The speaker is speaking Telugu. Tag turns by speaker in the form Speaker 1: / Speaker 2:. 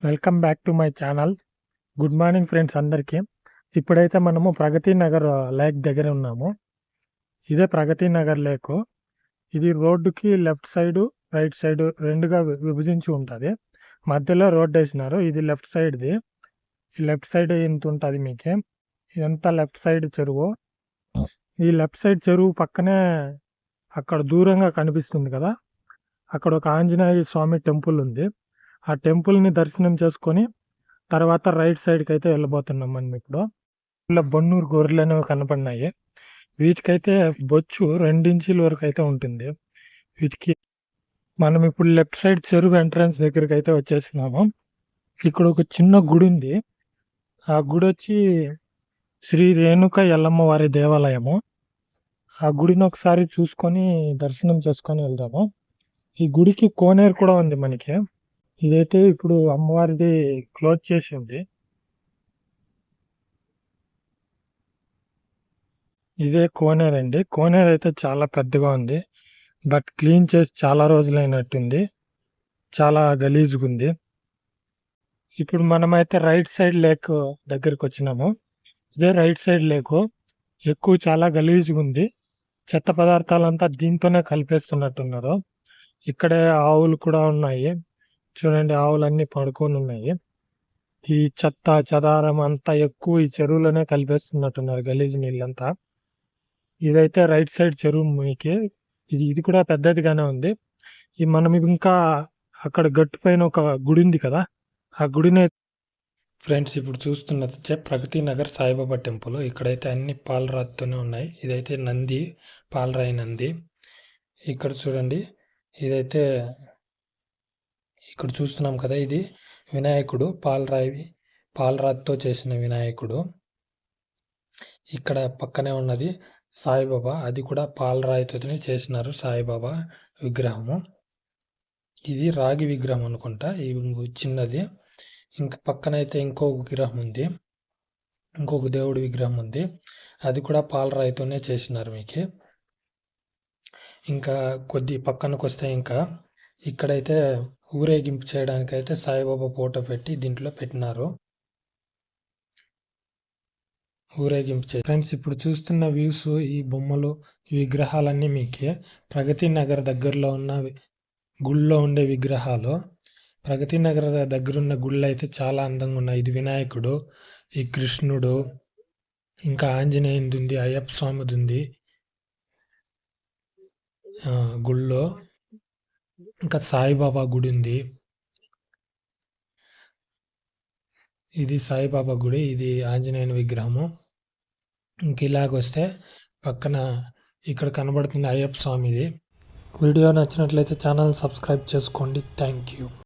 Speaker 1: Welcome back to my channel. Good morning friends అందరికీ. ఇప్పుడైతే మనము ప్రగతి నగర్ లేక్ దగ్గర ఉన్నాము. ఇదే ప్రగతి నగర్ లేక్. ఇది రోడ్డుకి లెఫ్ట్ సైడ్ రైట్ సైడ్ రెండుగా విభజించి ఉంటుంది. మధ్యలో రోడ్డు వేసినారు. ఇది లెఫ్ట్ సైడ్ది. ఈ లెఫ్ట్ సైడ్ ఇంత ఉంటుంది మీకే. ఇదంతా లెఫ్ట్ సైడ్ చెరువు. ఈ లెఫ్ట్ సైడ్ చెరువు పక్కనే అక్కడ దూరంగా కనిపిస్తుంది కదా, అక్కడ ఒక ఆంజనేయ స్వామి టెంపుల్ ఉంది. ఆ టెంపుల్ని దర్శనం చేసుకొని తర్వాత రైట్ సైడ్కి అయితే వెళ్ళబోతున్నాం మనం ఇప్పుడు. ఇలా బొన్నూరు గొర్రెలు అనేవి కనపడినాయి. వీటికైతే బొచ్చు 2 ఇంచుల వరకు అయితే ఉంటుంది. వీటికి మనం ఇప్పుడు లెఫ్ట్ సైడ్ చెరువు ఎంట్రన్స్ దగ్గరికి అయితే వచ్చేసినాము. ఇక్కడ ఒక చిన్న గుడి ఉంది. ఆ గుడి వచ్చి శ్రీ రేణుక ఎల్లమ్మ వారి దేవాలయము. ఆ గుడిని ఒకసారి చూసుకొని దర్శనం చేసుకొని వెళ్దాము. ఈ గుడికి కోనేరు కూడా ఉంది మనకి. ఇదైతే ఇప్పుడు అమ్మవారిది క్లోజ్ చేసి ఉంది. ఇదే కోనేరు అండి. కోనేరు అయితే చాలా పెద్దగా ఉంది. బట్ క్లీన్ చేసి చాలా రోజులైనట్టుంది. చాలా గలీజ్గా ఉంది. ఇప్పుడు మనమైతే రైట్ సైడ్ లేక్ దగ్గరికి వచ్చినాము. ఇదే రైట్ సైడ్ లేకు. ఎక్కువ చాలా గలీజ్గా ఉంది. చెత్త పదార్థాలంతా దీంతోనే కలిపేస్తున్నట్టున్నారు. ఇక్కడే ఆవులు కూడా ఉన్నాయి. చూడండి, ఆవులన్నీ పడుకొని ఉన్నాయి. ఈ చెత్త చెదారం అంతా ఎక్కువ ఈ చెరువులోనే కలిపేస్తున్నట్టున్నారు, గలీజ్ నీళ్ళంతా. ఇదైతే రైట్ సైడ్ చెరువు మీకు. ఇది కూడా పెద్దదిగానే ఉంది. మనం ఇంకా అక్కడ గట్టు పైన ఒక గుడి ఉంది కదా, ఆ గుడినే ఫ్రెండ్స్ ఇప్పుడు చూస్తున్నది వచ్చే ప్రగతి నగర్ సాయిబాబా టెంపుల్. ఇక్కడైతే అన్ని పాలరాతితోనే ఉన్నాయి. ఇదైతే నంది, పాలరాయి నంది. ఇక్కడ చూడండి, ఇదైతే ఇక్కడ చూస్తున్నాం కదా, ఇది వినాయకుడు, పాలరాతితో చేసిన వినాయకుడు. ఇక్కడ పక్కనే ఉన్నది సాయిబాబా, అది కూడా పాలరాయితోనే చేసినారు సాయిబాబా విగ్రహము. ఇది రాగి విగ్రహం అనుకుంటా, ఇది చిన్నది. ఇంక పక్కనైతే ఇంకొక విగ్రహం ఉంది, ఇంకొక దేవుడి విగ్రహం ఉంది. అది కూడా పాలరాయితోనే చేసినారు మీకు. ఇంకా కొద్ది పక్కనకు వస్తే ఇంకా ఇక్కడైతే ఊరేగింపు చేయడానికి అయితే సాయిబాబా ఫోటో పెట్టి దీంట్లో పెట్టినారు. ఊరేగింపు ఫ్రెండ్స్ ఇప్పుడు చూస్తున్న వ్యూస్, ఈ బొమ్మలు, ఈ విగ్రహాలన్నీ మీకే ప్రగతి నగర్ దగ్గరలో ఉన్న గుళ్ళో ఉండే విగ్రహాలు. ప్రగతి నగర్ దగ్గరున్న గుళ్ళు అయితే చాలా అందంగా ఉన్నాయి. ఇది వినాయకుడు, ఈ కృష్ణుడు, ఇంకా ఆంజనేయుది ఉంది, అయ్యప్ప స్వామిది ఉంది గుళ్ళో. ఇంకా సాయిబాబా గుడి ఉంది. ఇది సాయిబాబా గుడి, ఇది ఆంజనేయుని విగ్రహము. ఇంక ఇలాగొస్తే పక్కన ఇక్కడ కనబడుతుంది అయ్యప్ప స్వామిది. వీడియో నచ్చినట్లయితే ఛానల్ సబ్స్క్రైబ్ చేసుకోండి. Thank you.